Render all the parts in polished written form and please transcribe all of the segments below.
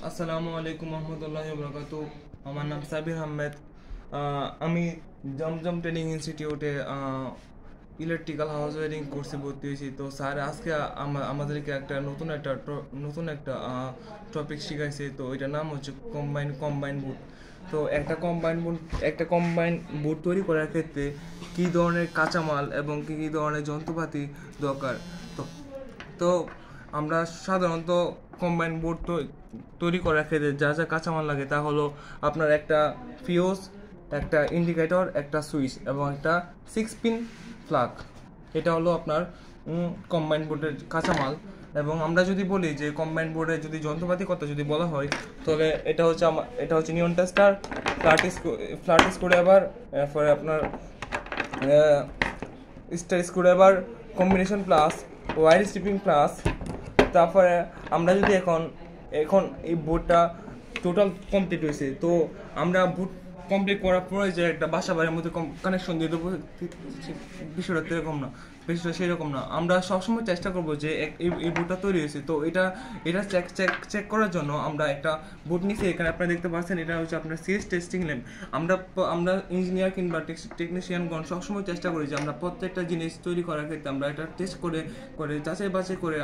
আসসালামু আলাইকুম রহমতুল্লাহি ওয়া বারাকাতুহু। আমার নাম সাবির আহমেদ। আমি জমজম ট্রেনিং ইনস্টিটিউটে ইলেকট্রিক্যাল হাউস ওয়্যারিং কোর্সে ভর্তি হয়েছি। তো স্যার আজকে আমাদেরকে নতুন একটা টপিক শিখাইছে। তো এটার নাম হচ্ছে কম্বাইন বুট। তো একটা কম্বাইন বুট তৈরি করার ক্ষেত্রে কী ধরনের কাঁচামাল এবং কী ধরনের যন্ত্রপাতি দরকার। তো তো আমরা সাধারণত কম্বাইন বোর্ড তৈরি করার ক্ষেত্রে যা যা কাঁচামাল লাগে তা হলো আপনার একটা ফিউজ, একটা ইন্ডিকেটর, একটা সুইচ এবং একটা 6 পিন প্লাগ। এটা হলো আপনার কম্বাইন বোর্ডের কাঁচামাল। এবং আমরা যদি বলি যে কম্বাইন বোর্ডের যদি যন্ত্রপাতি কথা যদি বলা হয়, তাহলে এটা হচ্ছে নিয়ন টেস্টার, ফ্ল্যাট স্ক্রুড্রাইভার, এরপরে আপনার star screwdriver, combination pliers, wire stripping pliers. তারপরে আমরা যদি এখন এখন এই বোর্ডটা টোটাল কমপ্লিট হয়েছে, তো আমরা বুট কমপ্লিট করার পরে যে একটা বাসা বাড়ির মধ্যে কানেকশন দিয়ে দেবো, বিষয়টা সেরকম না। বিষয়টা সেরকম না, আমরা সবসময় চেষ্টা করবো যে এই বুটটা তৈরি হয়েছে। তো এটা চেক করার জন্য আমরা একটা বুট নিচ্ছি। এখানে আপনারা দেখতে পাচ্ছেন, এটা হচ্ছে আপনার সিএস টেস্টিং ল্যাব। আমরা ইঞ্জিনিয়ার কিংবা টেকনিশিয়ানগণ সবসময় চেষ্টা করি যে আমরা প্রত্যেকটা জিনিস তৈরি করার ক্ষেত্রে আমরা এটা টেস্ট করে যাচাই বাছাই করে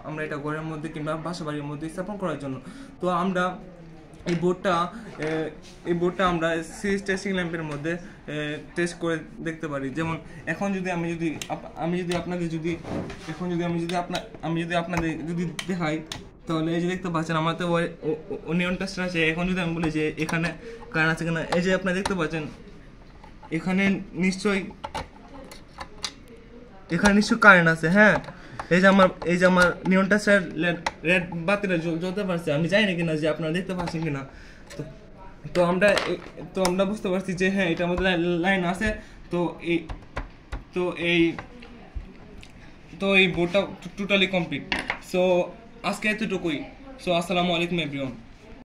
আমরা এটা ঘরের মধ্যে কিংবা বাসা বাড়ির মধ্যে স্থাপন করার জন্য। তো আমরা এই বোর্ডটা আমরা সিরিজ টেস্টিং ল্যাম্পের মধ্যে টেস্ট করে দেখতে পারি। যেমন এখন যদি আপনাদের যদি দেখাই, তাহলে এই যে দেখতে পাচ্ছেন আমার তো নিয়ন টেস্টার আছে। এখন যদি আমি বলি যে এখানে কারেন্ট আছে কিনা, এই যে আপনারা দেখতে পাচ্ছেন এখানে নিশ্চয়ই কারেন্ট আছে। হ্যাঁ, এই যে আমার নিয়ন টেস্টার রেড বাতিটা জ্বলতে পারছে। আমি জানি না কিনা যে আপনারা দেখতে পাচ্ছেন কিনা। তো তো আমরা বুঝতে পারছি যে হ্যাঁ, এটার মধ্যে লাইন আছে। তো এই তো এই তো এই বোর্ডটা টোটালি কমপ্লিট। সো আজকে এতটুকুই। সো আসসালামু আলাইকুম এভরিওয়ান।